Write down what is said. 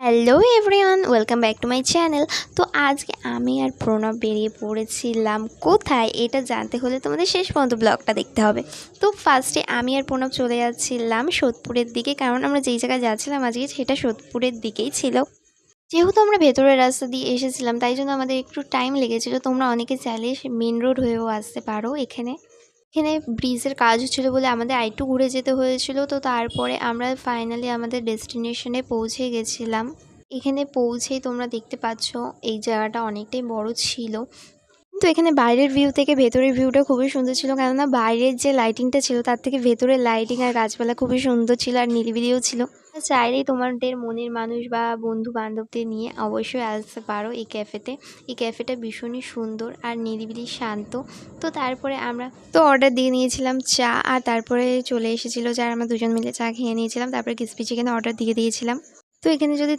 Hello everyone, welcome back to my channel. তো আজকে আমি আর প্রণব বেরিয়ে পড়েছিলাম কোথায়, এটা জানতে হলে তোমাদের শেষ পর্যন্ত ব্লগটা দেখতে হবে। তো ফার্স্টে আমি আর প্রণব চলে যাচ্ছিলাম সোদপুরের দিকে, কারণ আমরা যেই জায়গায় যাচ্ছিলাম আজকে সেটা সোদপুরের দিকেই ছিল। যেহেতু আমরা ভেতরের রাস্তা দিয়ে এসেছিলাম তাই জন্য আমাদের একটু টাইম লেগেছিলো। তোমরা অনেকে চাইলে মেন রোড হয়েও আসতে পারো। এখানে ব্রিজের কাজ হচ্ছিলো বলে আমাদের আরেকটু ঘুরে যেতে হয়েছিল। তো তারপরে আমরা ফাইনালি আমাদের ডেস্টিনেশনে পৌঁছে গেছিলাম। এখানে পৌঁছেই তোমরা দেখতে পাচ্ছ এই জায়গাটা অনেকটাই বড় ছিল, কিন্তু এখানে বাইরের ভিউ থেকে ভেতরের ভিউটা খুবই সুন্দর ছিল। কেননা বাইরের যে লাইটিংটা ছিল তার থেকে ভেতরের লাইটিং আর গাছপালা খুবই সুন্দর ছিল আর নিরিবিলিও ছিল। চাইলেই তোমাদের মনের মানুষ বা বন্ধু বান্ধবদের নিয়ে অবশ্যই আসতে পারো এই ক্যাফেতে। এই ক্যাফেটা ভীষণই সুন্দর আর নিরিবিলি শান্ত। তো তারপরে আমরা অর্ডার দিয়ে নিয়েছিলাম চা, আর তারপরে চলে এসেছিলো যার আমরা দুজন মিলে চা খেয়ে নিয়েছিলাম। তারপরে ক্রিসপি চিকেন অর্ডার দিয়ে দিয়েছিলাম। তো এখানে যদি